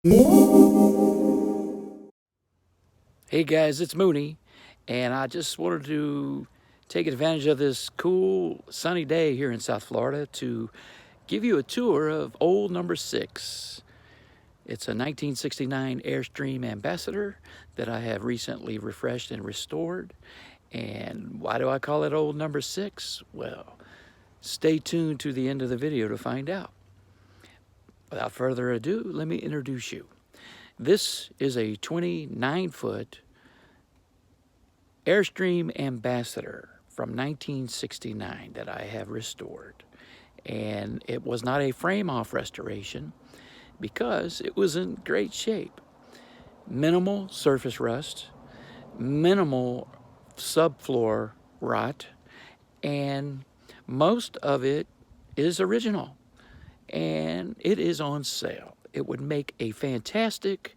Hey guys, it's Mooney, and I just wanted to take advantage of this cool sunny day here in South Florida to give you a tour of old number 6. It's a 1969 Airstream Ambassador that I have recently refreshed and restored. And why do I call it old number 6? Well, stay tuned to the end of the video to find out. Without further ado, let me introduce you. This is a 29-foot Airstream Ambassador from 1969 that I have restored. And it was not a frame-off restoration because it was in great shape. Minimal surface rust, minimal subfloor rot, and most of it is original. And it is on sale. It would make a fantastic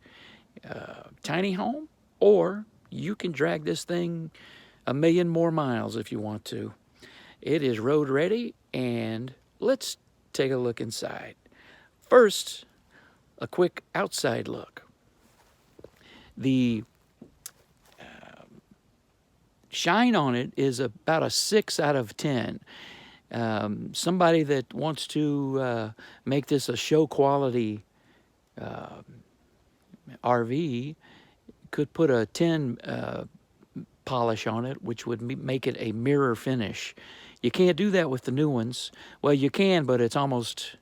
tiny home, or you can drag this thing a million more miles if you want to. It is road ready, and let's take a look inside. First, a quick outside look. The shine on it is about a 6 out of 10. Somebody that wants to make this a show quality RV could put a 10 polish on it, which would make it a mirror finish. You can't do that with the new ones. Well, you can, but it's almost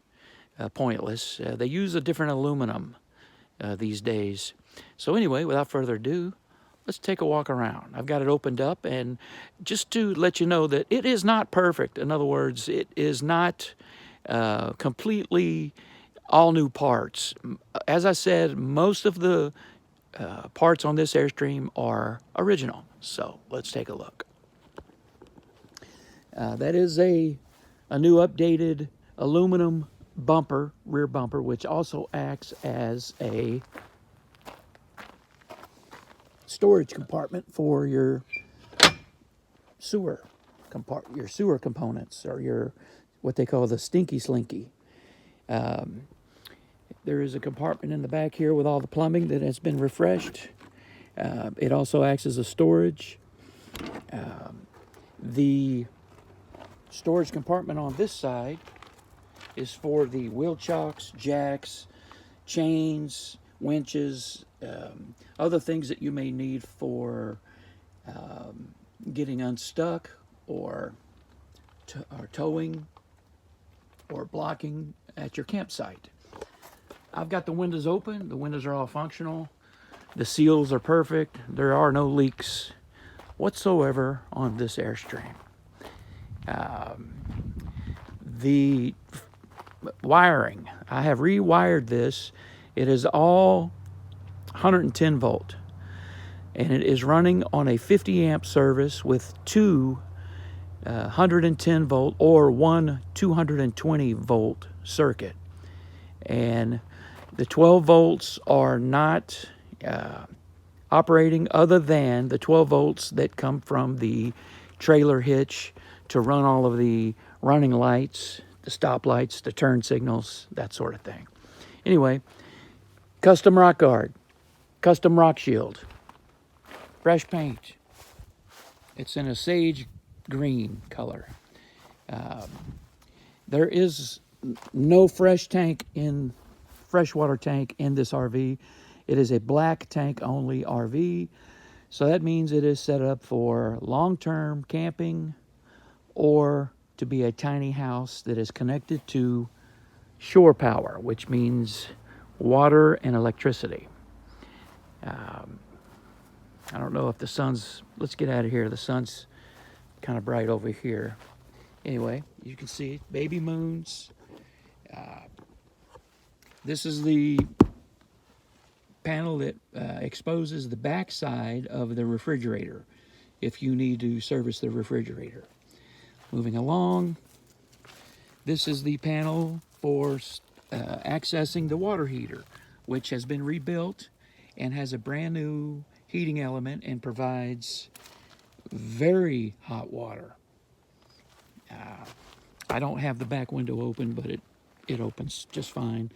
pointless. They use a different aluminum these days. So anyway, without further ado, let's take a walk around. I've got it opened up, and just to let you know that it is not perfect. In other words, it is not completely all new parts. As I said, most of the parts on this Airstream are original. So let's take a look. That is a new updated aluminum bumper, rear bumper, which also acts as a storage compartment for your sewer components, or your what they call the stinky slinky. There is a compartment in the back here with all the plumbing that has been refreshed. It also acts as a storage. The storage compartment on this side is for the wheel chocks, jacks, chains, winches, other things that you may need for getting unstuck or towing or blocking at your campsite. I've got the windows open. The windows are all functional. The seals are perfect. There are no leaks whatsoever on this Airstream. The wiring, I have rewired this. It is all 110 volt, and it is running on a 50 amp service with two 110 volt or one 220 volt circuit. And the 12 volts are not operating, other than the 12 volts that come from the trailer hitch to run all of the running lights, the stop lights, the turn signals, that sort of thing. Anyway, custom rock guard, custom rock shield, fresh paint. It's in a sage green color. There is no freshwater tank in this RV. It is a black tank only RV. So that means it is set up for long-term camping or to be a tiny house that is connected to shore power, which means water and electricity. I don't know if the sun's, let's get out of here. The sun's kind of bright over here. Anyway, you can see baby moons. This is the panel that exposes the back side of the refrigerator if you need to service the refrigerator. Moving along, this is the panel for accessing the water heater, which has been rebuilt and has a brand new heating element and provides very hot water. I don't have the back window open, but it opens just fine.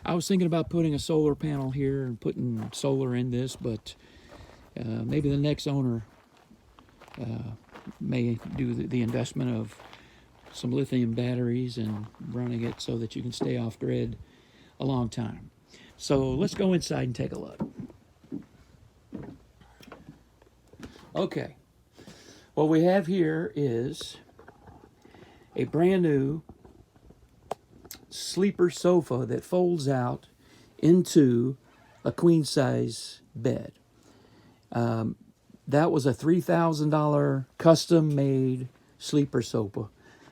I was thinking about putting a solar panel here and putting solar in this, but maybe the next owner may do the investment of some lithium batteries and running it so that you can stay off grid a long time. So let's go inside and take a look. Okay, what we have here is a brand new sleeper sofa that folds out into a queen size bed. That was a $3,000 custom made sleeper sofa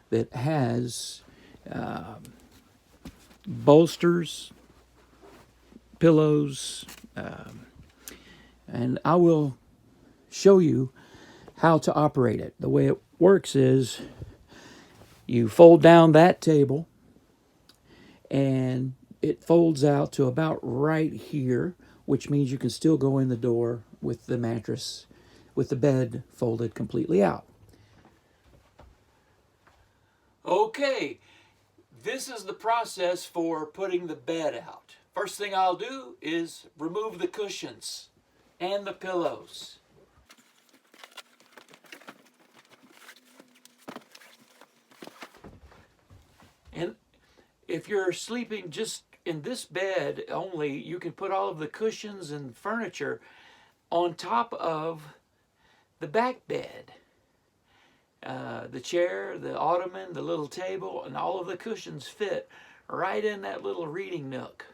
that has bolsters, pillows, and I will show you how to operate it. The way it works is you fold down that table and it folds out to about right here, which means you can still go in the door with the mattress, with the bed folded completely out. Okay, this is the process for putting the bed out. First thing I'll do is remove the cushions and the pillows. And if you're sleeping just in this bed only, you can put all of the cushions and furniture on top of the back bed. The chair, the ottoman, the little table, and all of the cushions fit right in that little reading nook.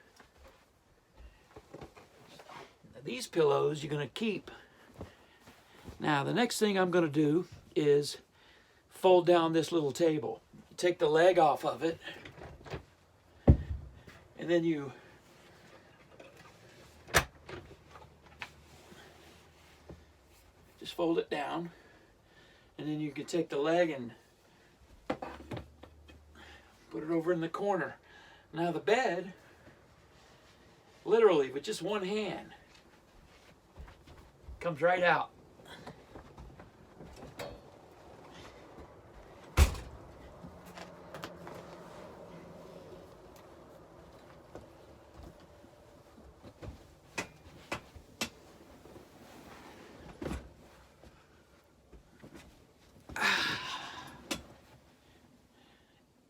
Now, these pillows you're going to keep. Now the next thing I'm going to do is fold down this little table. Take the leg off of it, and then you just fold it down, and then you can take the leg and put it over in the corner. Now the bed, literally with just one hand, comes right out.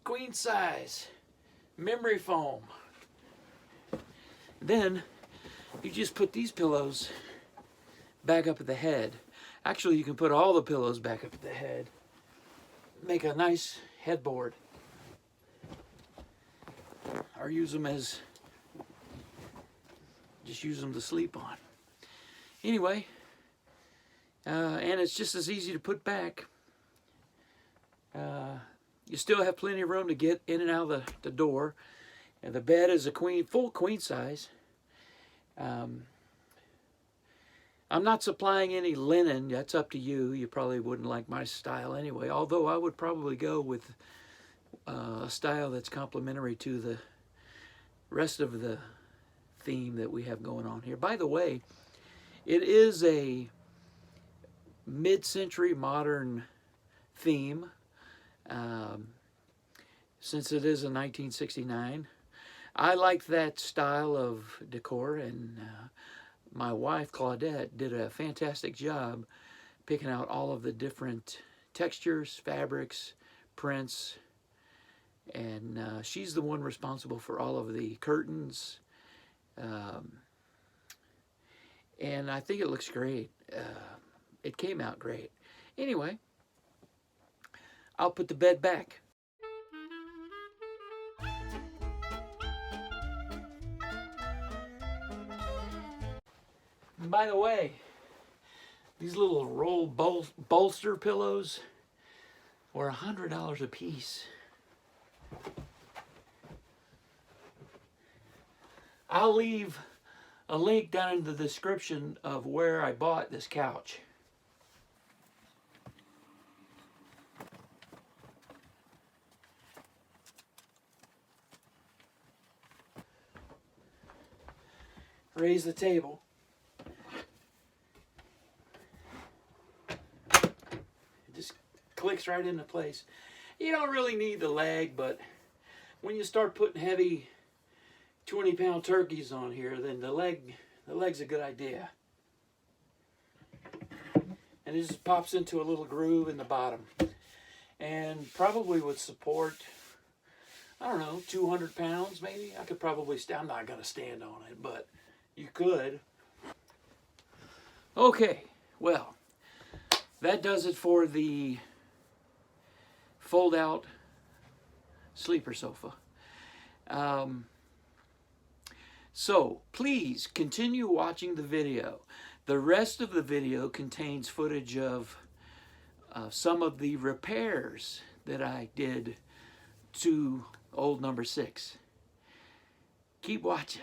Queen size memory foam. Then you just put these pillows back up at the head. Actually, you can put all the pillows back up at the head. Make a nice headboard. Or use them as, just use them to sleep on. Anyway, and it's just as easy to put back. You still have plenty of room to get in and out of the door. And the bed is a full queen size. I'm not supplying any linen. That's up to you. You probably wouldn't like my style anyway. Although I would probably go with a style that's complementary to the rest of the theme that we have going on here. By the way, it is a mid-century modern theme. Since it is a 1969, I like that style of decor, and my wife Claudette did a fantastic job picking out all of the different textures, fabrics, prints, and she's the one responsible for all of the curtains, and I think it looks great. It came out great. Anyway, I'll put the bed back. And by the way, these little roll bolster pillows were $100 a piece. I'll leave a link down in the description of where I bought this couch. Raise the table. It just clicks right into place. You don't really need the leg, but when you start putting heavy 20-pound turkeys on here, then the leg's a good idea. And it just pops into a little groove in the bottom. And probably would support, I don't know, 200 pounds maybe. I could probably I'm not going to stand on it, but you could. Okay, well, that does it for the fold-out sleeper sofa. So please continue watching the video. The rest of the video contains footage of some of the repairs that I did to old number 6. Keep watching.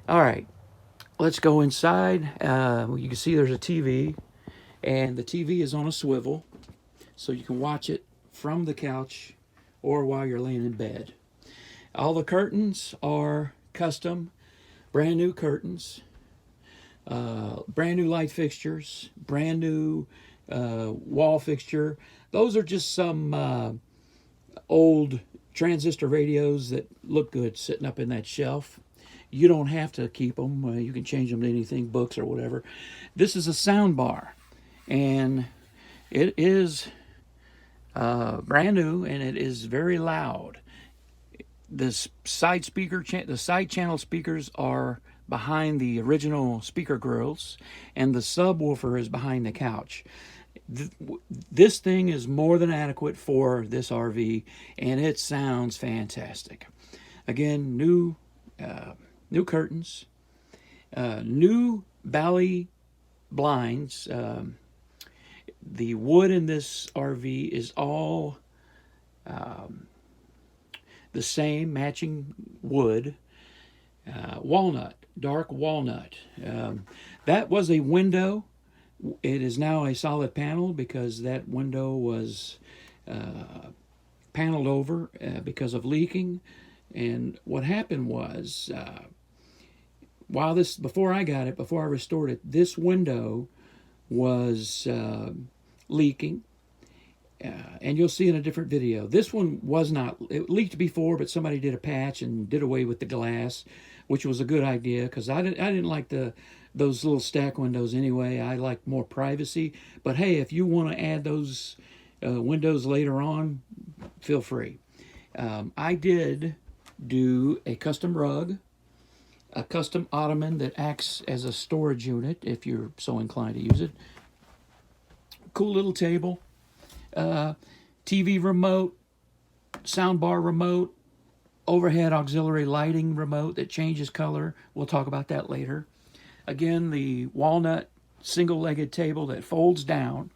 All right, let's go inside. You can see there's a TV, and the TV is on a swivel, so you can watch it from the couch or while you're laying in bed. All the curtains are custom, brand new curtains, brand new light fixtures, brand new wall fixture. Those are just some old transistor radios that look good sitting up in that shelf. You don't have to keep them. You can change them to anything, books or whatever. This is a sound bar, and it is brand new, and it is very loud. The side channel speakers are behind the original speaker grills, and the subwoofer is behind the couch. This thing is more than adequate for this RV, and it sounds fantastic. Again, new curtains, new Bally blinds. The wood in this RV is all the same, matching wood. Walnut, dark walnut. That was a window. It is now a solid panel because that window was paneled over because of leaking. And what happened was, before I restored it, this window was leaking. And you'll see in a different video. This one was not, it leaked before, but somebody did a patch and did away with the glass, which was a good idea, because I didn't like those little stack windows anyway. I like more privacy. But hey, if you want to add those windows later on, feel free. I did do a custom rug, a custom ottoman that acts as a storage unit if you're so inclined to use it. Cool little table. TV remote, soundbar remote, overhead auxiliary lighting remote that changes color. We'll talk about that later. Again, the walnut single-legged table that folds down.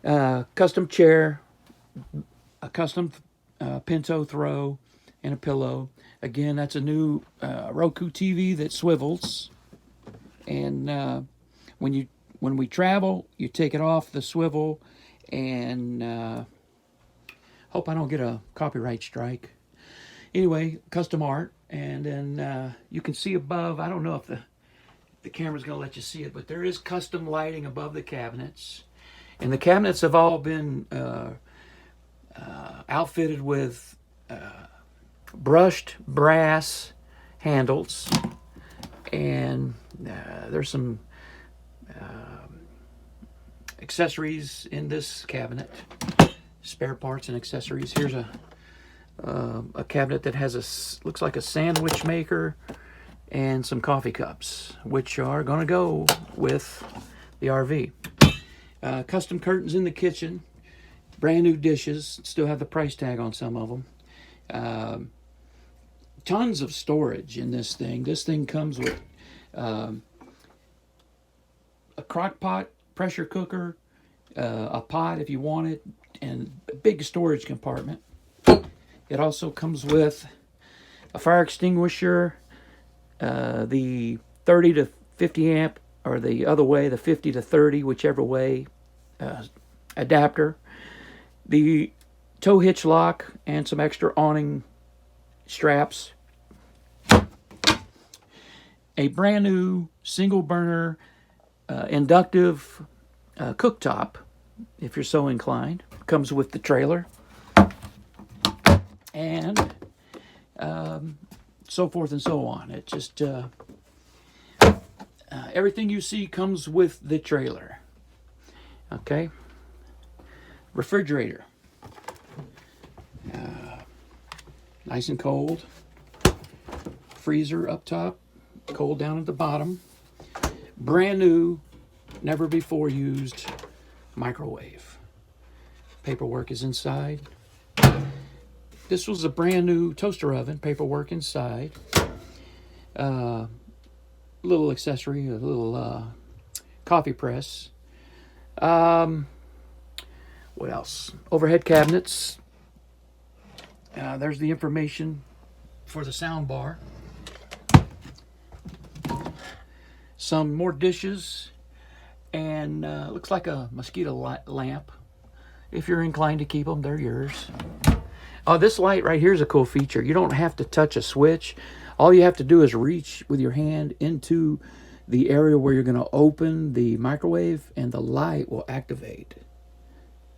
Custom chair, a custom Pinto throw, and a pillow. Again, that's a new Roku TV that swivels. And when we travel, you take it off the swivel, and hope I don't get a copyright strike. Anyway, custom art, and then you can see above, I don't know if the camera's going to let you see it, but there is custom lighting above the cabinets. And the cabinets have all been outfitted with brushed brass handles, and there's some accessories in this cabinet, spare parts and accessories. Here's a cabinet that has looks like a sandwich maker and some coffee cups, which are going to go with the RV. Custom curtains in the kitchen, brand new dishes, still have the price tag on some of them. Tons of storage in this thing. This thing comes with a crock pot, pressure cooker, a pot if you want it, and a big storage compartment. It also comes with a fire extinguisher, the 30 to 50 amp, or the other way, the 50 to 30, whichever way, adapter, the tow hitch lock, and some extra awning straps. A brand new single burner inductive cooktop, if you're so inclined. Comes with the trailer. and so forth and so on. It just everything you see comes with the trailer. Okay. Refrigerator. Nice and cold. Freezer up top, cold down at the bottom. Brand new, never before used microwave. Paperwork is inside. This was a brand new toaster oven, paperwork inside. Little accessory, a little coffee press. What else? Overhead cabinets. There's the information for the sound bar. Some more dishes, and looks like a mosquito lamp. If you're inclined to keep them, they're yours. Oh, this light right here is a cool feature. You don't have to touch a switch. All you have to do is reach with your hand into the area where you're going to open the microwave, and the light will activate.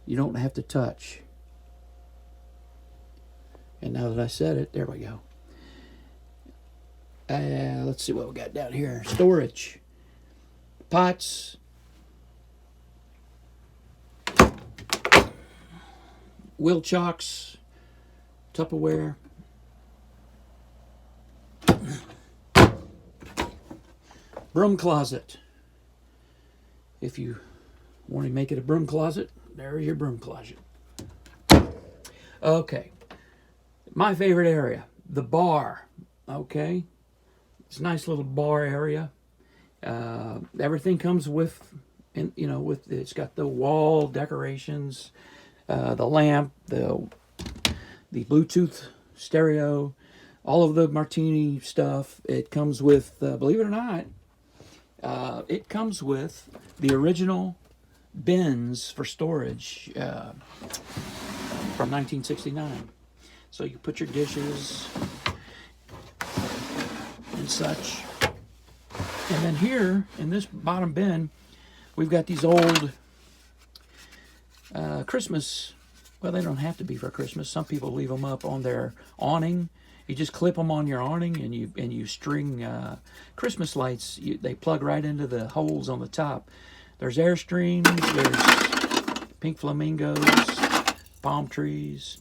You don't have to touch. And now that I said it, there we go. Let's see what we got down here. Storage. Pots. Wheel chocks. Tupperware. Broom closet. If you want to make it a broom closet, there's your broom closet. Okay. My favorite area, the bar. Okay. It's a nice little bar area. Everything comes with, it's got the wall decorations, the lamp, the Bluetooth stereo, all of the martini stuff. It comes with, believe it or not, it comes with the original bins for storage from 1969. So you put your dishes and such. And then here, in this bottom bin, we've got these old Christmas, well, they don't have to be for Christmas. Some people leave them up on their awning. You just clip them on your awning, and you string Christmas lights. They plug right into the holes on the top. There's Airstreams, there's pink flamingos, palm trees,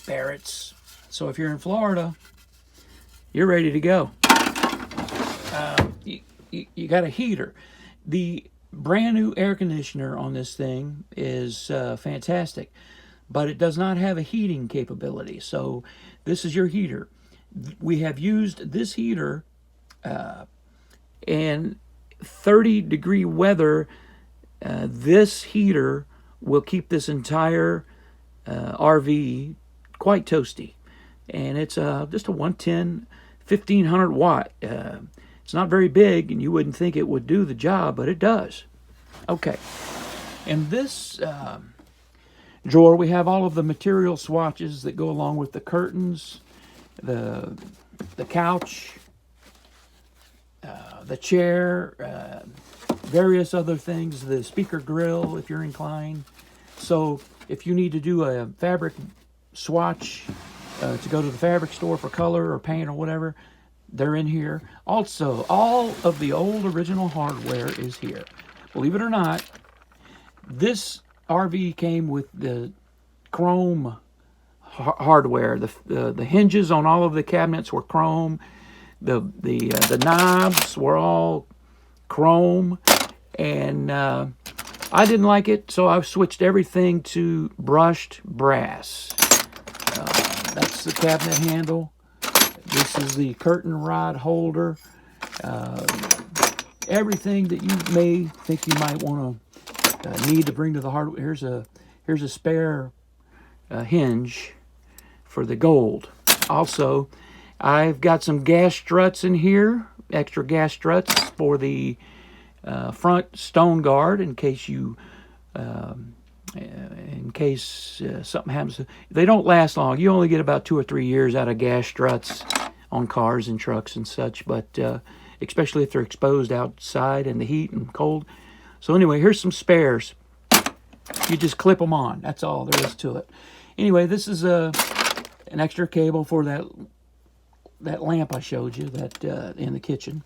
parrots. So if you're in Florida, you're ready to go. You got a heater. The brand new air conditioner on this thing is fantastic, but it does not have a heating capability. So this is your heater. We have used this heater in 30-degree weather. This heater will keep this entire RV quite toasty. And it's just a 110, 1500 watt. It's not very big, and you wouldn't think it would do the job, but it does. Okay. In this drawer, we have all of the material swatches that go along with the curtains, the couch, the chair, various other things, the speaker grill, if you're inclined. So if you need to do a fabric swatch to go to the fabric store for color or paint or whatever, they're in here. Also, all of the old original hardware is here. Believe it or not, this RV came with the chrome hardware. The hinges on all of the cabinets were chrome. The knobs were all chrome, and I didn't like it, so I've switched everything to brushed brass. That's the cabinet handle. This is the curtain rod holder. Everything that you may think you might want to need to bring to the hardware. Here's a spare hinge for the gold. Also, I've got some gas struts in here, extra gas struts for the front stone guard in case something happens. They don't last long. You only get about 2 or 3 years out of gas struts on cars and trucks and such, but especially if they're exposed outside in the heat and cold. So anyway, here's some spares. You just clip them on. That's all there is to it. Anyway, this is an extra cable for that lamp I showed you that in the kitchen.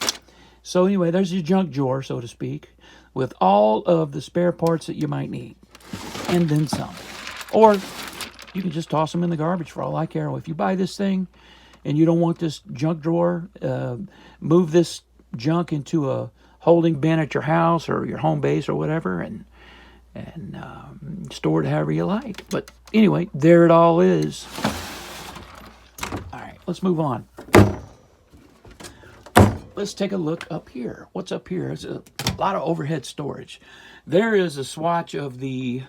So anyway, there's your junk drawer, so to speak, with all of the spare parts that you might need, and then some. Or you can just toss them in the garbage for all I care. If you buy this thing and you don't want this junk drawer, move this junk into a holding bin at your house or your home base or whatever, and store it however you like. But anyway, there it all is. All right, let's move on. Let's take a look up here. What's up here? There's a lot of overhead storage. There is a swatch of the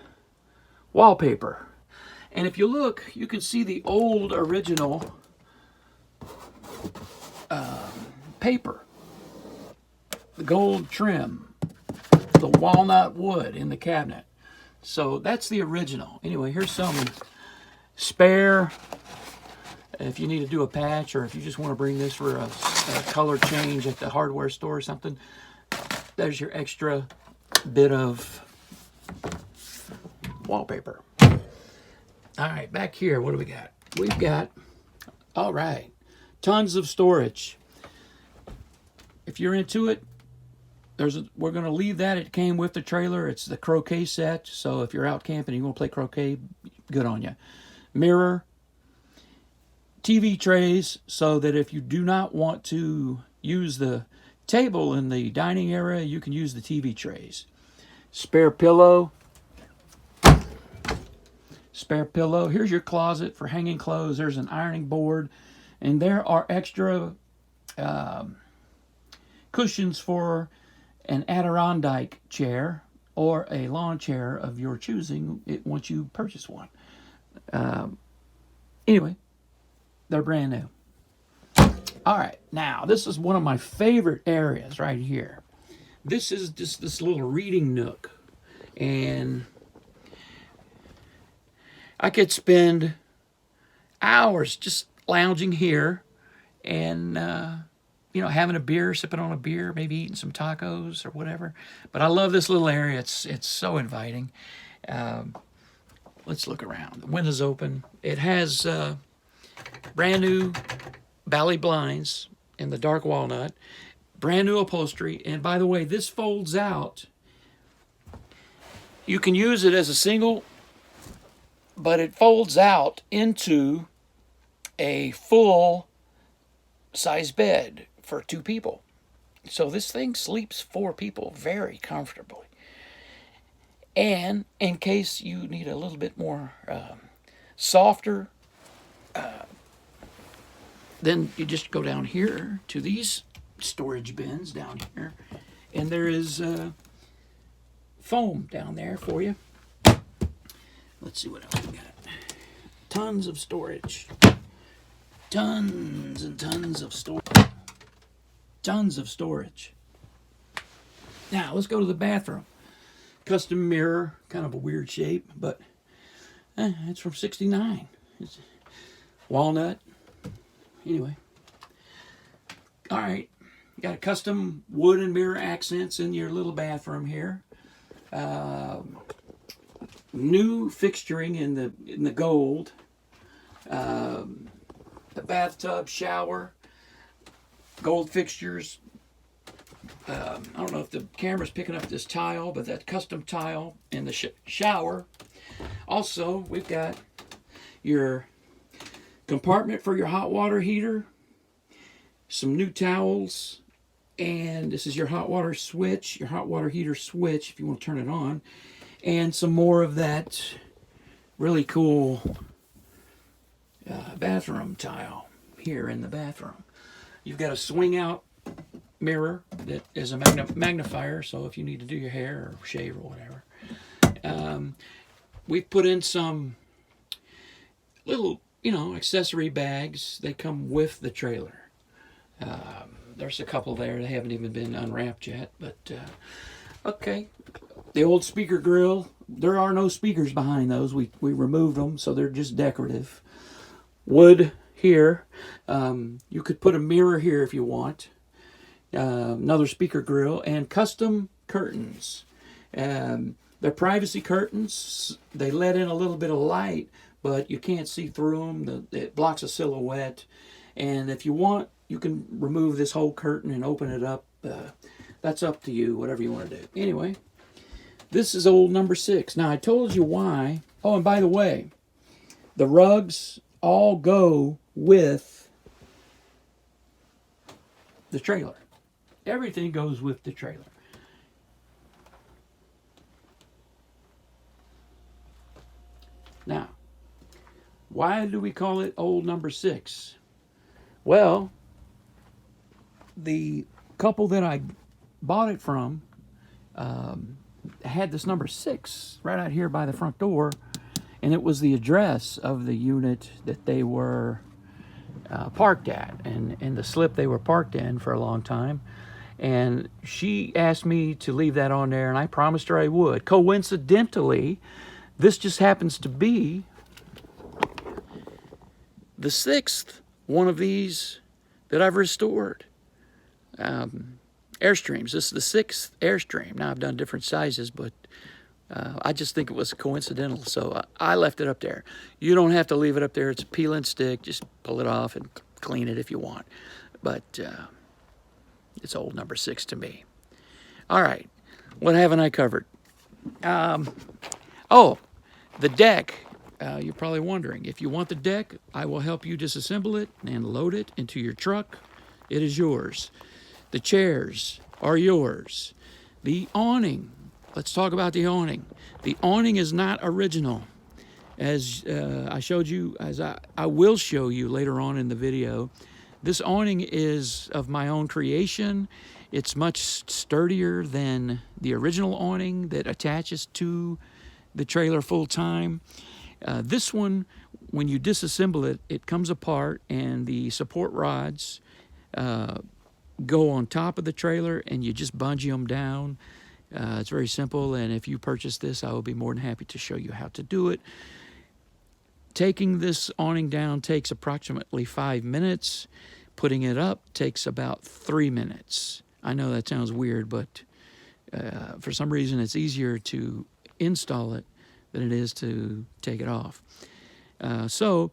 wallpaper. And if you look, you can see the old original paper. The gold trim. The walnut wood in the cabinet. So that's the original. Anyway, here's some spare. If you need to do a patch, or if you just want to bring this for a color change at the hardware store or something, there's your extra bit of wallpaper. All right, back here, what do we got? We've got, all right, tons of storage. If you're into it, we're going to leave that. It came with the trailer. It's the croquet set. So if you're out camping and you want to play croquet, good on you. Mirror. TV trays, so that if you do not want to use the table in the dining area, you can use the TV trays. Spare pillow. Spare pillow. Here's your closet for hanging clothes. There's an ironing board. And there are extra cushions for an Adirondack chair or a lawn chair of your choosing once you purchase one. Anyway, they're brand new. All right, now this is one of my favorite areas right here. This is just this little reading nook. And I could spend hours just lounging here and, having a beer, sipping on a beer, maybe eating some tacos or whatever. But I love this little area. It's so inviting. Let's look around. The window's open. It has brand new Bally blinds in the dark walnut. Brand new upholstery. And by the way, this folds out. You can use it as a single, but it folds out into a full size bed for 2 people. So this thing sleeps 4 people very comfortably. And in case you need a little bit more softer, then you just go down here to these storage bins down here, and there is foam down there for you. Let's see what else we got. Tons of storage. Tons and tons of storage. Tons of storage. Now, let's go to the bathroom. Custom mirror, kind of a weird shape, but it's from '69. It's walnut. Anyway. All right. You got a custom wood and mirror accents in your little bathroom here. New fixturing in the gold. The bathtub, shower, gold fixtures. I don't know if the camera's picking up this tile, but that custom tile in the shower. Also, we've got your compartment for your hot water heater, some new towels, and this is your hot water switch, your hot water heater switch if you want to turn it on, and some more of that really cool bathroom tile here in the bathroom. You've got a swing out mirror that is a magnifier, so if you need to do your hair or shave or whatever. We've put in some little, accessory bags. They come with the trailer. There's a couple there. They haven't even been unwrapped yet, but okay. The old speaker grill. There are no speakers behind those. We removed them, so they're just decorative. Wood here. You could put a mirror here if you want. Another speaker grill and custom curtains. They're privacy curtains. They let in a little bit of light, but you can't see through them. It blocks a silhouette. And if you want, you can remove this whole curtain and open it up. That's up to you, whatever you want to do. Anyway, this is old number 6. Now, I told you why. Oh, and by the way, the rugs all go with the trailer. Everything goes with the trailer. Now, why do we call it old number 6? Well, the couple that I bought it from had this number 6 right out here by the front door, and it was the address of the unit that they were parked at, and the slip they were parked in for a long time. And she asked me to leave that on there, and I promised her I would. Coincidentally, this just happens to be the 6th one of these that I've restored. Airstreams. This is the 6th Airstream. Now, I've done different sizes, but I just think it was coincidental, so I left it up there. You don't have to leave it up there. It's a peel and stick. Just pull it off and clean it if you want. But it's old number 6 to me. All right. What haven't I covered? Oh, the deck. You're probably wondering. If you want the deck, I will help you disassemble it and load it into your truck. It is yours. The chairs are yours. The awning. Let's talk about the awning. The awning is not original. As I showed you, as I will show you later on in the video, this awning is of my own creation. It's much sturdier than the original awning that attaches to the trailer full time. This one, when you disassemble it, it comes apart and the support rods go on top of the trailer and you just bungee them down. It's very simple, and if you purchase this, I will be more than happy to show you how to do it. Taking this awning down takes approximately 5 minutes. Putting it up takes about 3 minutes. I know that sounds weird, but for some reason it's easier to install it than it is to take it off. So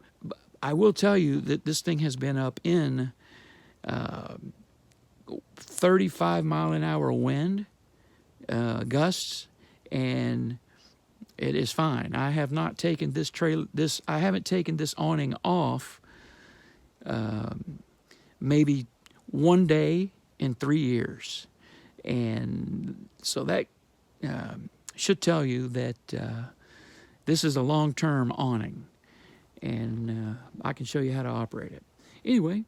I will tell you that this thing has been up in 35 mile an hour wind gusts, and it is fine. I have not taken I haven't taken this awning off maybe one day in 3 years, and so that should tell you that this is a long-term awning, and I can show you how to operate it. Anyway,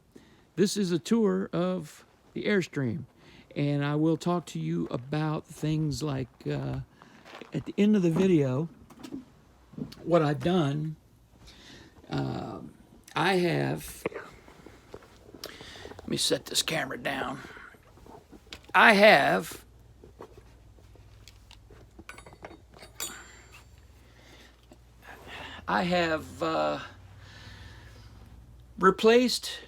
this is a tour of the Airstream, and I will talk to you about things like at the end of the video what I've done. I have, let me set this camera down. I have replaced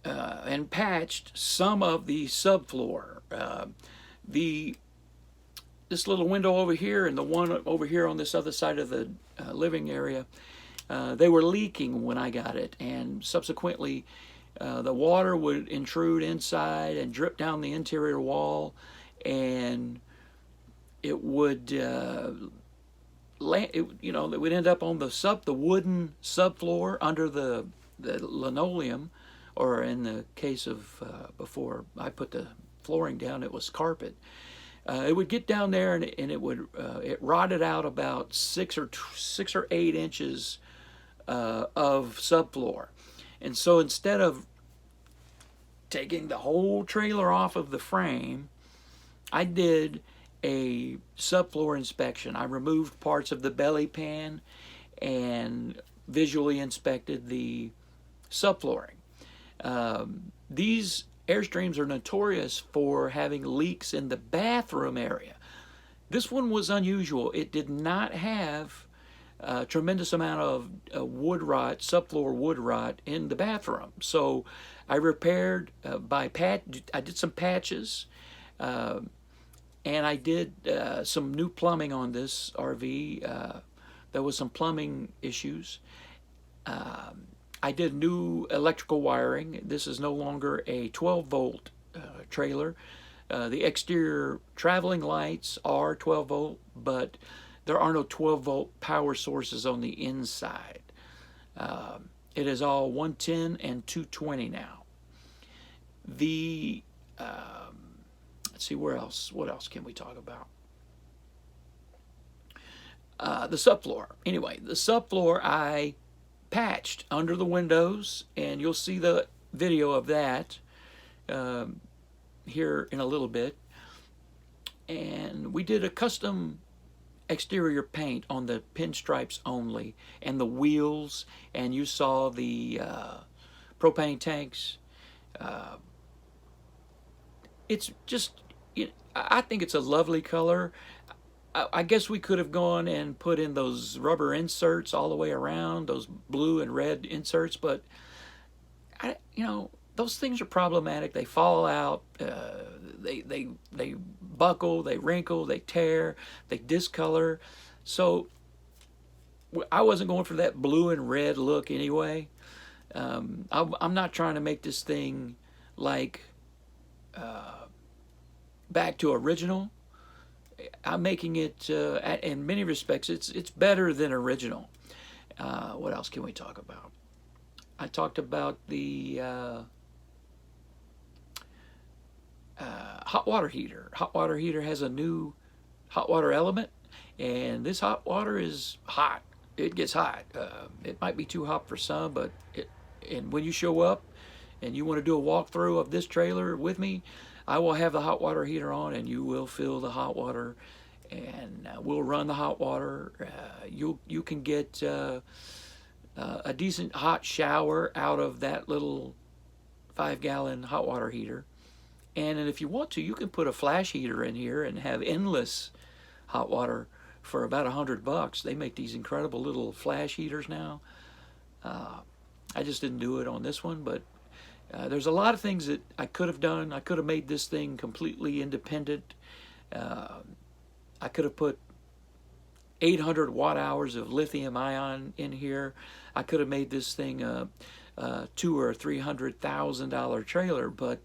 and patched some of the subfloor. This little window over here and the one over here on this other side of the living area, they were leaking when I got it, and subsequently the water would intrude inside and drip down the interior wall, and it would it would end up on the wooden subfloor under the linoleum, or in the case of before I put the flooring down, it was carpet. It would get down there, and it would it rotted out about 6 or 8 inches of subfloor. And so instead of taking the whole trailer off of the frame, I did a subfloor inspection. I removed parts of the belly pan and visually inspected the subflooring. These Airstreams are notorious for having leaks in the bathroom area. This one was unusual. It did not have a tremendous amount of wood rot, subfloor wood rot in the bathroom. So I repaired I did some patches, And I did some new plumbing on this RV. There was some plumbing issues. I did new electrical wiring. This is no longer a 12-volt trailer. The exterior traveling lights are 12 volt, but there are no 12-volt power sources on the inside. It is all 110 and 220 now. The let's see, where else? What else can we talk about? The subfloor. Anyway, the subfloor I patched under the windows, and you'll see the video of that here in a little bit. And we did a custom exterior paint on the pinstripes only, and the wheels, and you saw the propane tanks. It's just, I think it's a lovely color. I guess we could have gone and put in those rubber inserts all the way around, those blue and red inserts, but those things are problematic. They fall out, they buckle, they wrinkle, they tear, they discolor. So I wasn't going for that blue and red look anyway. I'm not trying to make this thing like back to original. I'm making it, in many respects, it's better than original. What else can we talk about? I talked about the hot water heater. Hot water heater has a new hot water element, and this hot water is hot. It gets hot. It might be too hot for some, but and when you show up and you want to do a walkthrough of this trailer with me, I will have the hot water heater on, and you will feel the hot water, and we'll run the hot water. You can get a decent hot shower out of that little 5-gallon hot water heater. And if you want to, you can put a flash heater in here and have endless hot water for about $100. They make these incredible little flash heaters now. I just didn't do it on this one, but there's a lot of things that I could have done. I could have made this thing completely independent. I could have put 800 watt hours of lithium ion in here. I could have made this thing a $200,000 or $300,000 trailer, but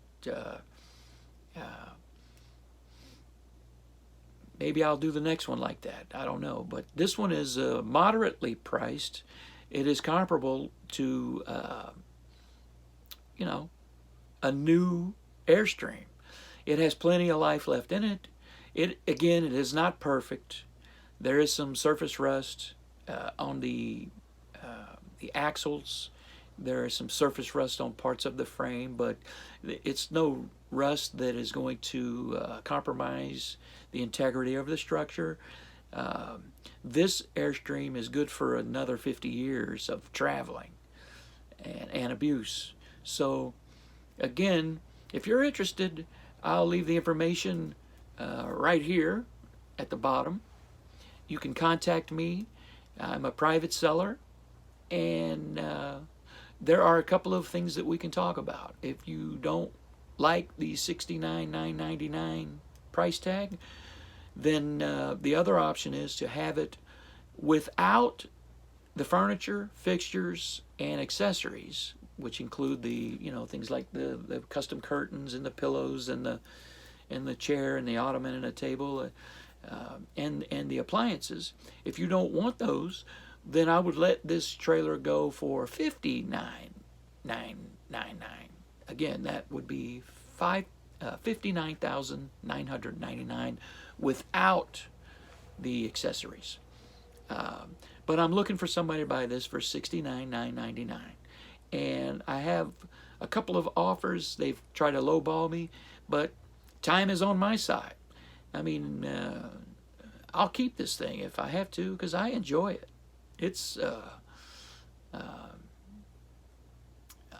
maybe I'll do the next one like that. I don't know, but this one is moderately priced. It is comparable to a new Airstream. It has plenty of life left in it. It is not perfect. There is some surface rust on the axles. There is some surface rust on parts of the frame, but it's no rust that is going to compromise the integrity of the structure. This Airstream is good for another 50 years of traveling and abuse. So again, if you're interested, I'll leave the information right here at the bottom. You can contact me. I'm a private seller, and there are a couple of things that we can talk about. If you don't like the $69,999 price tag, then the other option is to have it without the furniture, fixtures, and accessories, which include the things like the custom curtains and the pillows and the chair and the ottoman and the table and the appliances. If you don't want those, then I would let this trailer go for $59,999. Again, that would be $59,999 without the accessories. But I'm looking for somebody to buy this for $69,999. And I have a couple of offers. They've tried to lowball me, but time is on my side. I mean, I'll keep this thing if I have to, because I enjoy it. It's a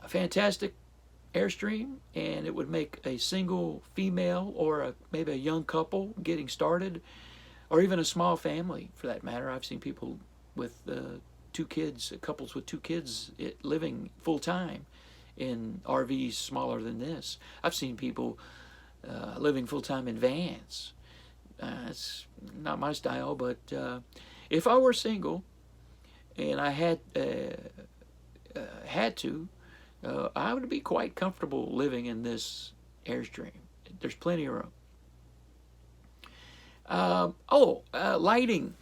fantastic Airstream, and it would make a single female or maybe a young couple getting started, or even a small family for that matter. I've seen people with 2 kids, couples with 2 kids living full-time in RVs smaller than this. I've seen people living full-time in vans. It's not my style, but if I were single and I had to, I would be quite comfortable living in this Airstream. There's plenty of room. Lighting.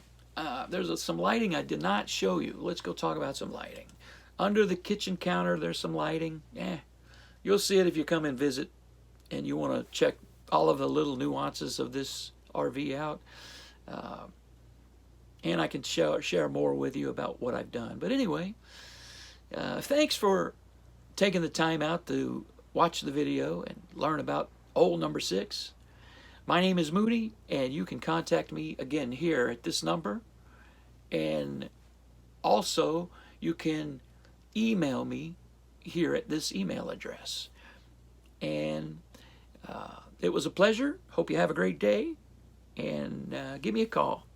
There's some lighting I did not show you. Let's go talk about some lighting. Under the kitchen counter, there's some lighting. You'll see it if you come and visit and you want to check all of the little nuances of this RV out. And I can share more with you about what I've done. But anyway, thanks for taking the time out to watch the video and learn about old number 6. My name is Moody, and you can contact me again here at this number. And also, you can email me here at this email address. And it was a pleasure. Hope you have a great day. And give me a call.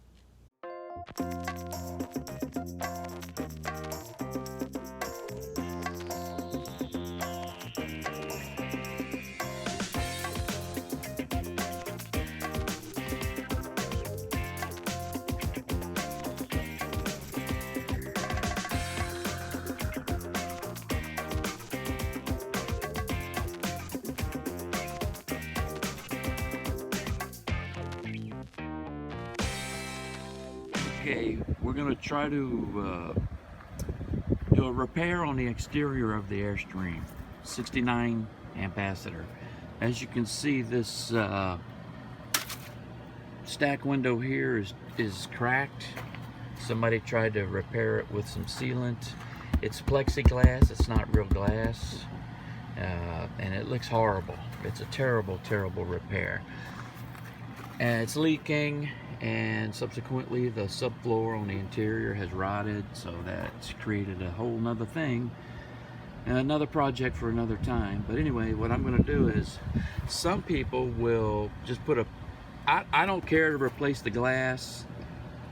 Okay, we're going to try to do a repair on the exterior of the Airstream 69 Ambassador. As you can see, this stack window here is cracked. Somebody tried to repair it with some sealant. It's plexiglass, it's not real glass, and it looks horrible. It's a terrible, terrible repair. And it's leaking, and subsequently the subfloor on the interior has rotted, so that's created a whole nother thing, and another project for another time. But anyway, what I'm going to do is, some people will just put I don't care to replace the glass.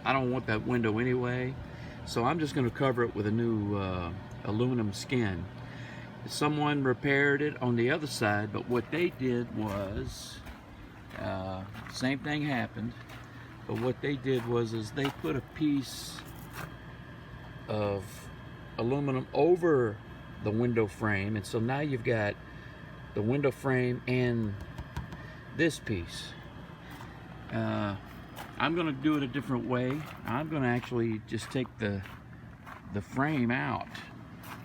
I don't want that window anyway, so I'm just going to cover it with a new aluminum skin. Someone repaired it on the other side, but what they did was, same thing happened, but what they did was they put a piece of aluminum over the window frame, and so now you've got the window frame and this piece. I'm going to do it a different way. I'm going to actually just take the frame out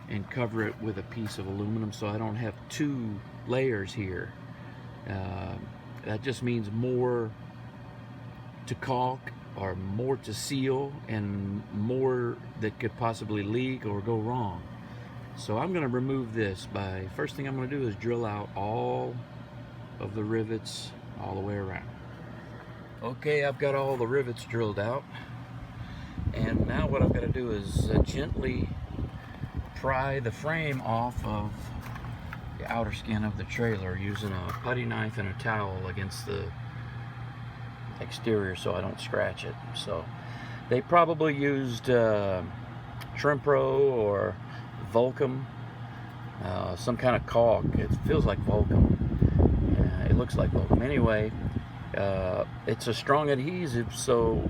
and cover it with a piece of aluminum, so I don't have two layers here. That just means more to caulk, or more to seal, and more that could possibly leak or go wrong. So I'm going to remove this by, first thing I'm going to do is drill out all of the rivets all the way around. Okay, I've got all the rivets drilled out, and now what I'm going to do is gently pry the frame off of the outer skin of the trailer using a putty knife and a towel against the exterior so I don't scratch it. So they probably used Trimpro or Vulcum, some kind of caulk. It feels like Vulcum. It looks like Vulcum. Anyway, it's a strong adhesive, so,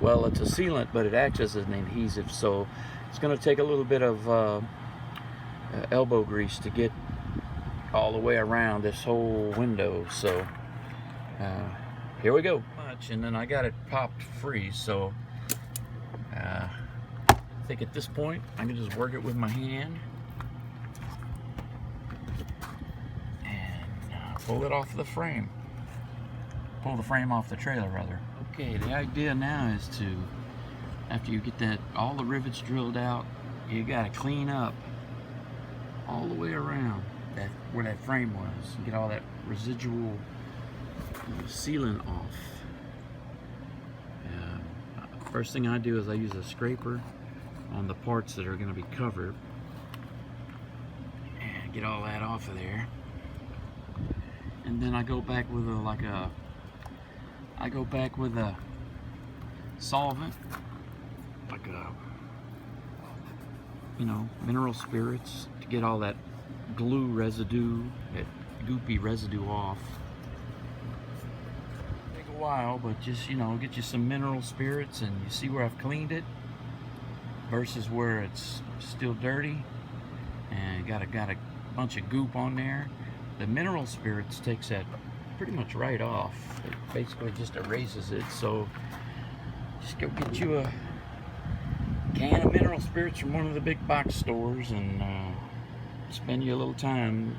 well, it's a sealant, but it acts as an adhesive, so it's going to take a little bit of elbow grease to get all the way around this whole window. So here we go. And then I got it popped free, so I think at this point I can just work it with my hand and pull it off the frame. Pull the frame off the trailer, rather. Okay, the idea now is to, after you get all the rivets drilled out, you got to clean up all the way around where that frame was and get all that residual sealant off. First thing I do is I use a scraper on the parts that are going to be covered and get all that off of there. And then I go back with a solvent, like a, mineral spirits, to get all that glue residue, that goopy residue off. a while, but just, you know, get you some mineral spirits, and you see where I've cleaned it versus where it's still dirty and got a bunch of goop on there. The mineral spirits takes that pretty much right off. It basically just erases it. So just go get you a can of mineral spirits from one of the big box stores and spend you a little time.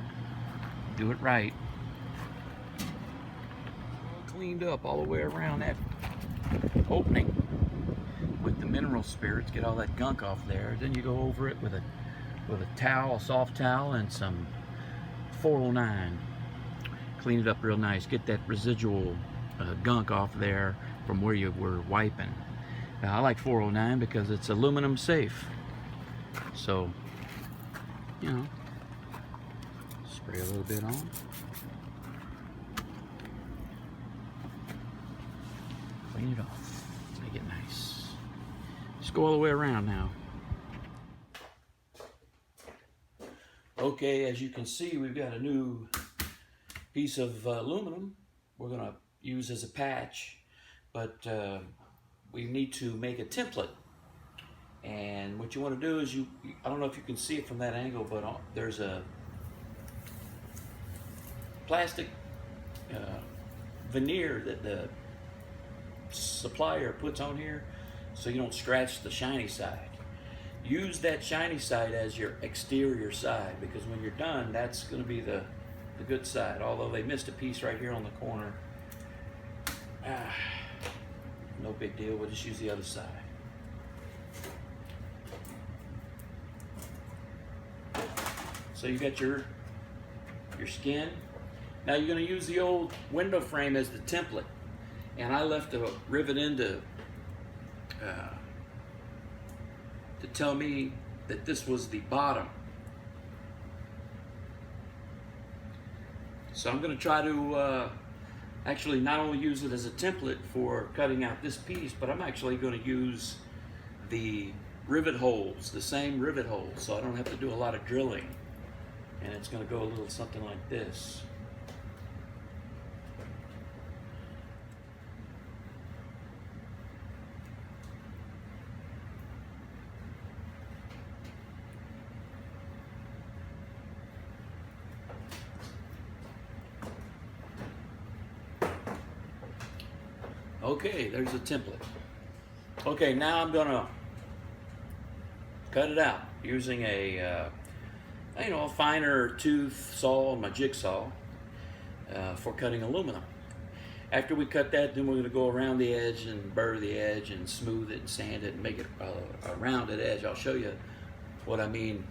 Do it right. Cleaned up all the way around that opening with the mineral spirits. Get all that gunk off there. Then you go over it with a towel, a soft towel, and some 409. Clean it up real nice. Get that residual gunk off there from where you were wiping. I like 409 because it's aluminum safe. So, you know, spray a little bit on. Clean it off. Make it nice. Just go all the way around now. Okay, as you can see, we've got a new piece of aluminum we're going to use as a patch, but we need to make a template. And what you want to do is I don't know if you can see it from that angle, but there's a plastic veneer that the supplier puts on here so you don't scratch the shiny side. Use that shiny side as your exterior side, because when you're done, that's going to be the good side. Although they missed a piece right here on the corner. No big deal, we'll just use the other side. So you got your skin. Now you're going to use the old window frame as the template. And I left a rivet in to tell me that this was the bottom. So I'm going to try to actually not only use it as a template for cutting out this piece, but I'm actually going to use the rivet holes, the same rivet holes, so I don't have to do a lot of drilling. And it's going to go a little something like this. Okay, there's a template. Okay, now I'm gonna cut it out using a finer tooth saw, my jigsaw, for cutting aluminum. After we cut that, then we're gonna go around the edge and burr the edge and smooth it and sand it and make it a rounded edge. I'll show you what I mean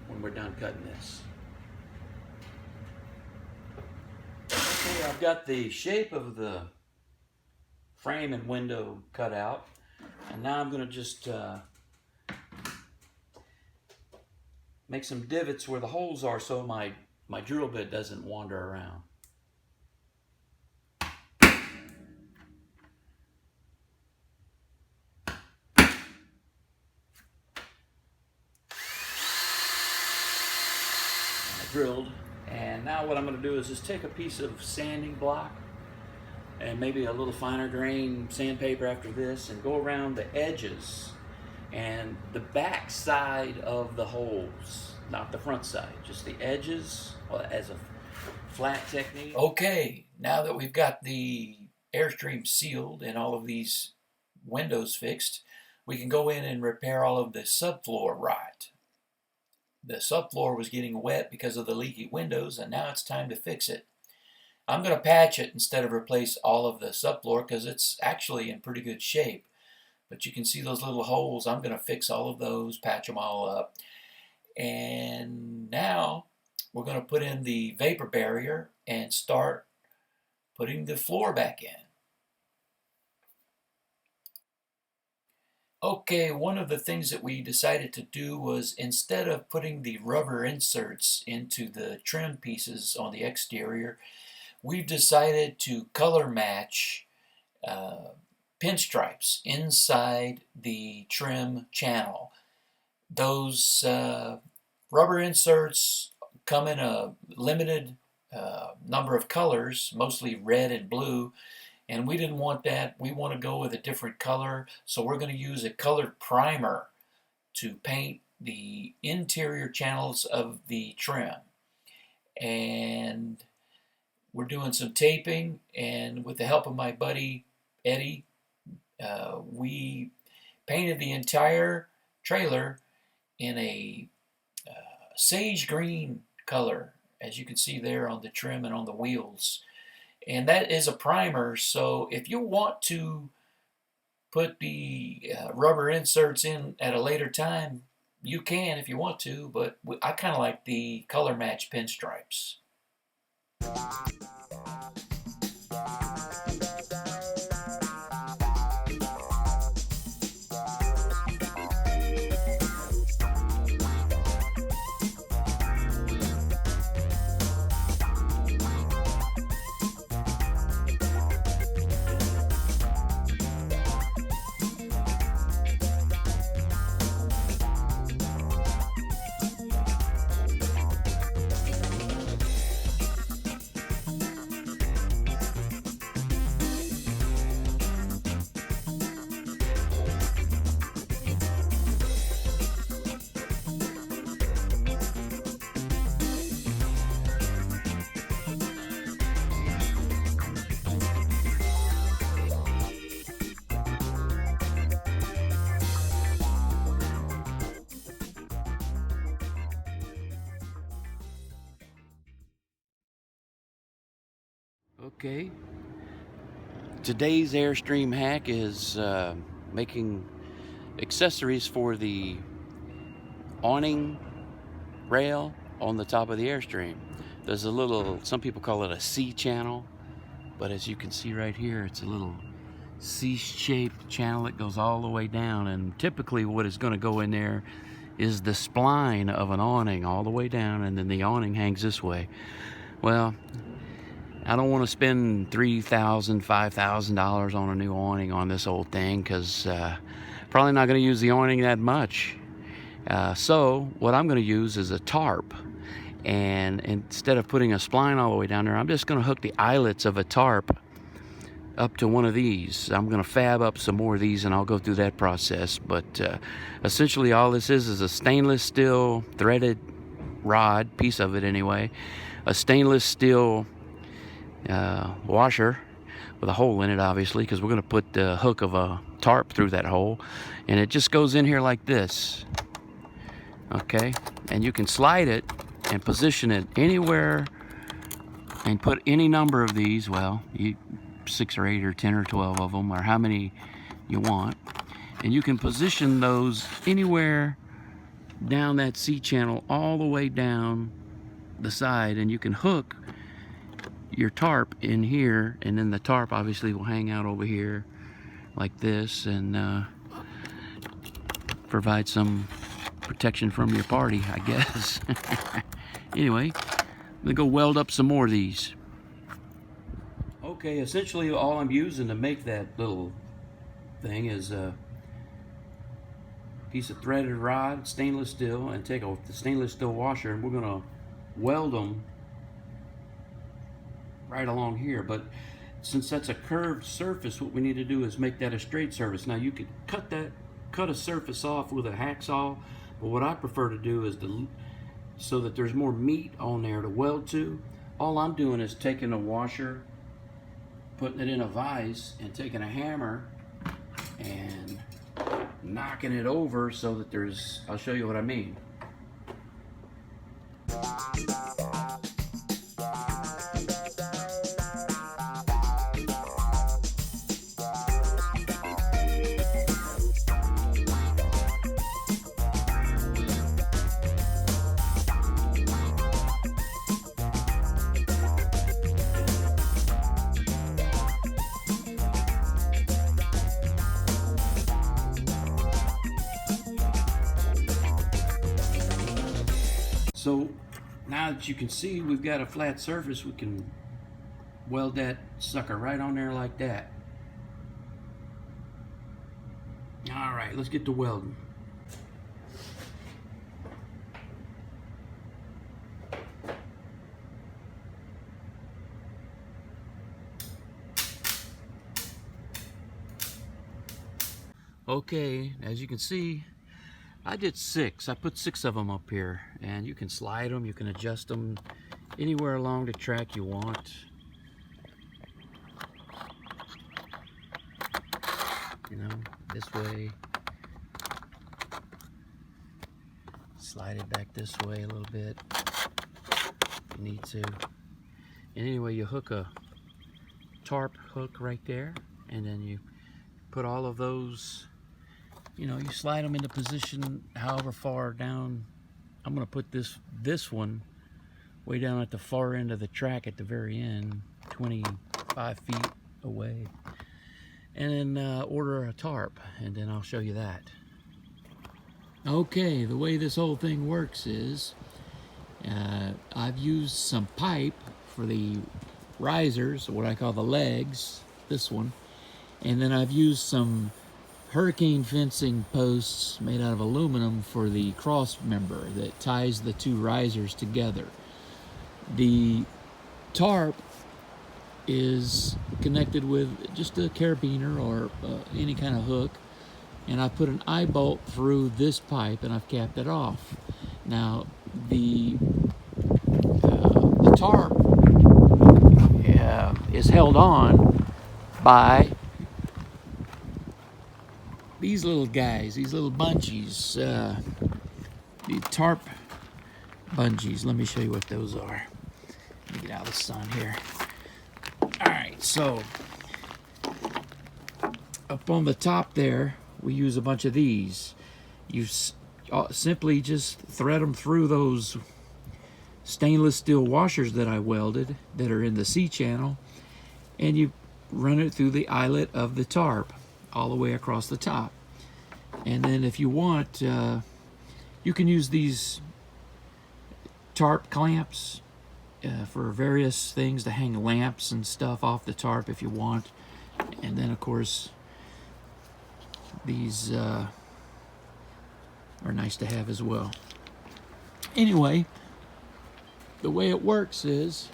when we're done cutting this. Okay, I've got the shape of the frame and window cut out, and now I'm going to just make some divots where the holes are so my drill bit doesn't wander around. I drilled, and now what I'm going to do is just take a piece of sanding block and maybe a little finer grain sandpaper after this, and go around the edges and the back side of the holes, not the front side, just the edges as a flat technique. Okay, now that we've got the Airstream sealed and all of these windows fixed, we can go in and repair all of the subfloor rot. The subfloor was getting wet because of the leaky windows, and now it's time to fix it. I'm going to patch it instead of replace all of the subfloor because it's actually in pretty good shape. But you can see those little holes. I'm going to fix all of those, patch them all up. And now we're going to put in the vapor barrier and start putting the floor back in. Okay, one of the things that we decided to do was, instead of putting the rubber inserts into the trim pieces on the exterior, we've decided to color match pinstripes inside the trim channel. Those rubber inserts come in a limited number of colors, mostly red and blue, and we didn't want that. We want to go with a different color, so we're going to use a colored primer to paint the interior channels of the trim. And we're doing some taping, and with the help of my buddy Eddie, we painted the entire trailer in a sage green color, as you can see there on the trim and on the wheels. And that is a primer, so if you want to put the rubber inserts in at a later time, you can if you want to, but I kind of like the color match pinstripes. Okay, today's Airstream hack is making accessories for the awning rail on the top of the Airstream. There's a little, some people call it a C channel, but as you can see right here, it's a little C-shaped channel that goes all the way down, and typically what is going to go in there is the spline of an awning all the way down, and then the awning hangs this way. Well, I don't want to spend $3,000, $5,000 on a new awning on this old thing, because probably not going to use the awning that much. So what I'm going to use is a tarp, and instead of putting a spline all the way down there, I'm just going to hook the eyelets of a tarp up to one of these. I'm going to fab up some more of these, and I'll go through that process. But essentially all this is a stainless steel threaded rod, piece of it anyway, a stainless steel washer with a hole in it, obviously, because we're going to put the hook of a tarp through that hole, and it just goes in here like this. Okay, and you can slide it and position it anywhere and put any number of these, well, 6 or 8 or 10 or 12 of them, or how many you want, and you can position those anywhere down that C channel all the way down the side, and you can hook your tarp in here, and then the tarp obviously will hang out over here like this, and provide some protection from your party, I guess. Anyway, I'm gonna go weld up some more of these. Okay, essentially all I'm using to make that little thing is a piece of threaded rod, stainless steel, and take off the stainless steel washer, and we're gonna weld them right along here. But since that's a curved surface, what we need to do is make that a straight surface. Now you could cut a surface off with a hacksaw, but what I prefer to do is so that there's more meat on there to weld to, all I'm doing is taking a washer, putting it in a vise, and taking a hammer and knocking it over so that there's, I'll show you what I mean. So now that you can see we've got a flat surface, we can weld that sucker right on there like that. All right, let's get to welding. Okay, as you can see, I did 6. I put 6 of them up here, and you can slide them, you can adjust them anywhere along the track you want. You know, this way. Slide it back this way a little bit if you need to. And anyway, you hook a tarp hook right there, and then you put all of those, you know, you slide them into position however far down. I'm going to put this one way down at the far end of the track at the very end, 25 feet away. And then order a tarp, and then I'll show you that. Okay, the way this whole thing works is I've used some pipe for the risers, what I call the legs, this one, and then I've used some hurricane fencing posts made out of aluminum for the cross member that ties the 2 risers together. The tarp is connected with just a carabiner or any kind of hook, and I put an eye bolt through this pipe and I've capped it off. Now the tarp is held on by these little guys, these little bungees, the tarp bungees. Let me show you what those are. Let me get out of the sun here. Alright, so up on the top there, we use a bunch of these. You simply just thread them through those stainless steel washers that I welded that are in the C channel, and you run it through the eyelet of the tarp all the way across the top. And then if you want, you can use these tarp clamps for various things, to hang lamps and stuff off the tarp if you want. And then of course these are nice to have as well. Anyway, the way it works is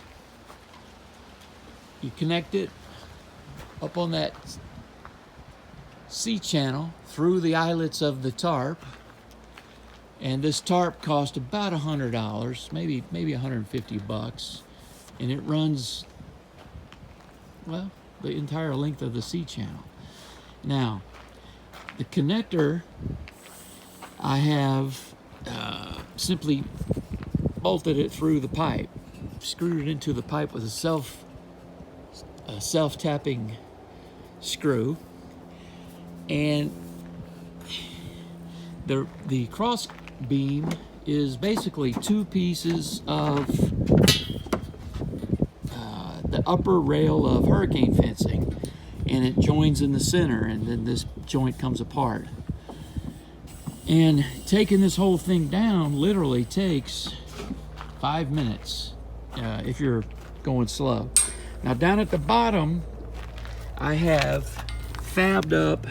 you connect it up on that C channel through the eyelets of the tarp, and this tarp cost about $100, maybe $150, and it runs, well, the entire length of the C channel. Now, the connector, I have simply bolted it through the pipe, screwed it into the pipe with a self-tapping screw, and the cross beam is basically 2 pieces of the upper rail of hurricane fencing, and it joins in the center, and then this joint comes apart. And taking this whole thing down literally takes 5 minutes if you're going slow. Now down at the bottom, I have fabbed up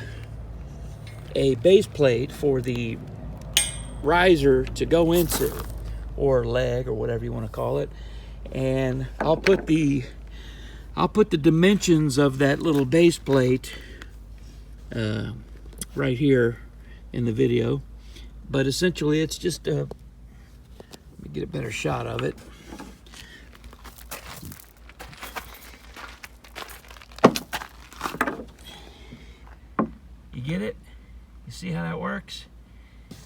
a base plate for the riser to go into, or leg, or whatever you want to call it. And I'll put the dimensions of that little base plate right here in the video. But essentially it's just let me get a better shot of it. You get it? You see how that works?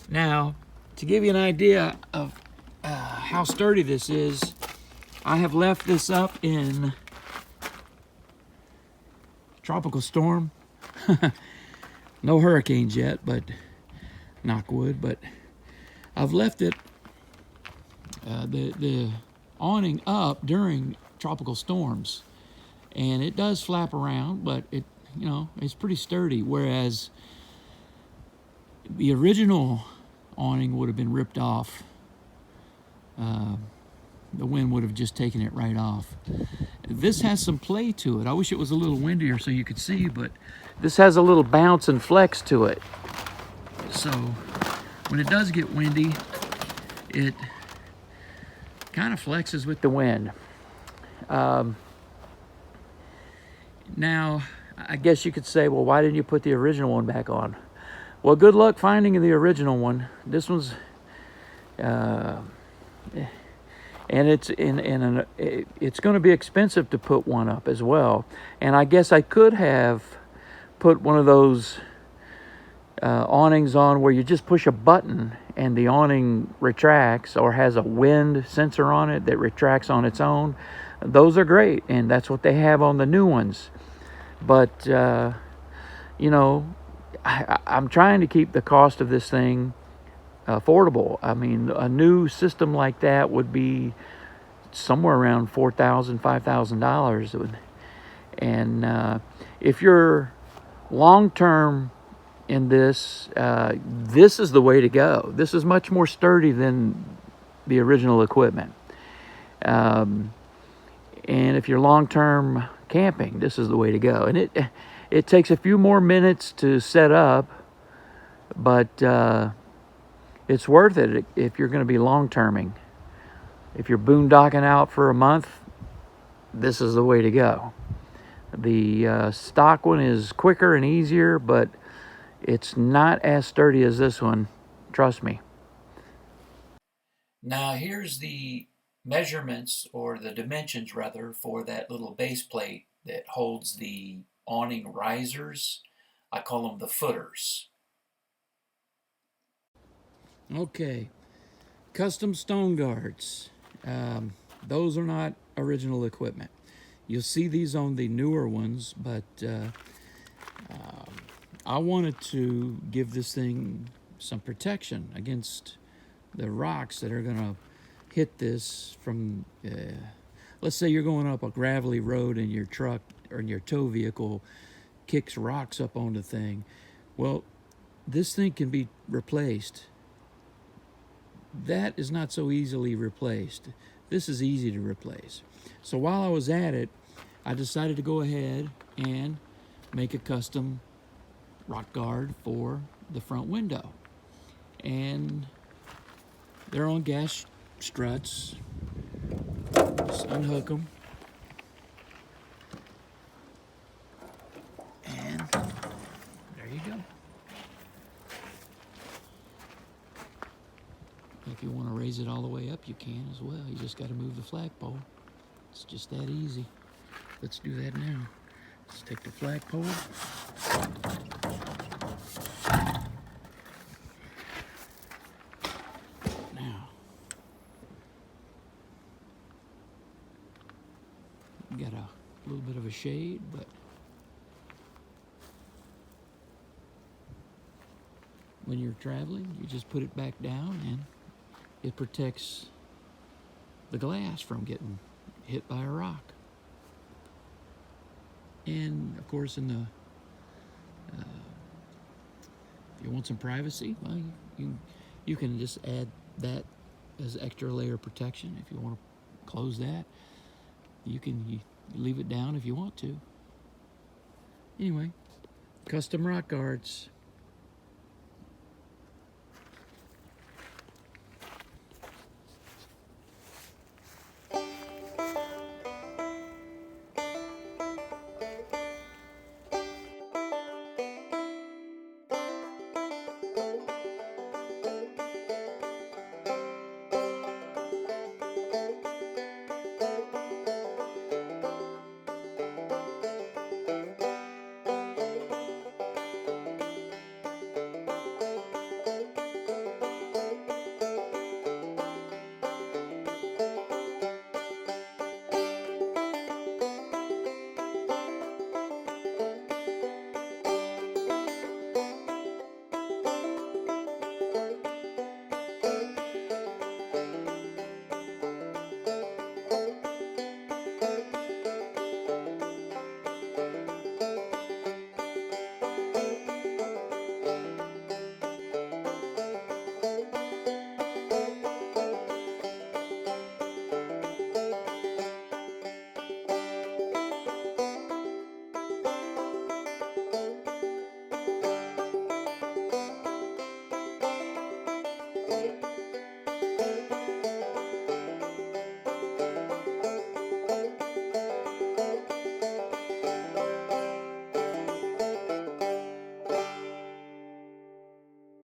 Now, to give you an idea of how sturdy this is, I have left this up in tropical storm. No hurricanes yet, but knock wood, but I've left it, the awning up during tropical storms, and it does flap around, but it, you know, it's pretty sturdy, whereas the original awning would have been ripped off. The wind would have just taken it right off. This has some play to it. I wish it was a little windier so you could see, but this has a little bounce and flex to it. So when it does get windy, it kind of flexes with the wind. Now, I guess you could say, well, why didn't you put the original one back on? Well, good luck finding the original one. This one's, and it's it's going to be expensive to put one up as well. And I guess I could have put one of those awnings on where you just push a button and the awning retracts, or has a wind sensor on it that retracts on its own. Those are great, and that's what they have on the new ones. But you know, I'm trying to keep the cost of this thing affordable. I mean, a new system like that would be somewhere around $4,000, $5,000. And if you're long-term in this, this is the way to go. This is much more sturdy than the original equipment. And if you're long-term camping, this is the way to go. And it takes a few more minutes to set up, but it's worth it if you're going to be long-terming. If you're boondocking out for a month, this is the way to go. The stock one is quicker and easier, but it's not as sturdy as this one. Trust me. Now here's the measurements, or the dimensions rather, for that little base plate that holds the awning risers. I call them the footers. Okay, custom stone guards. Those are not original equipment. You'll see these on the newer ones, but I wanted to give this thing some protection against the rocks that are going to hit this from, let's say you're going up a gravelly road and your truck or your tow vehicle kicks rocks up on the thing. Well, this thing can be replaced. That is not so easily replaced. This is easy to replace. So while I was at it, I decided to go ahead and make a custom rock guard for the front window. And they're on gas struts. Just unhook them. And there you go. If you want to raise it all the way up, you can as well. You just got to move the flagpole. It's just that easy. Let's do that now. Let's take the flagpole. Now, you got a little bit of a shade, but when you're traveling, you just put it back down and it protects the glass from getting hit by a rock. And of course, in the if you want some privacy, well, you can just add that as extra layer of protection. If you want to close that, you leave it down if you want to. Anyway, custom rock guards.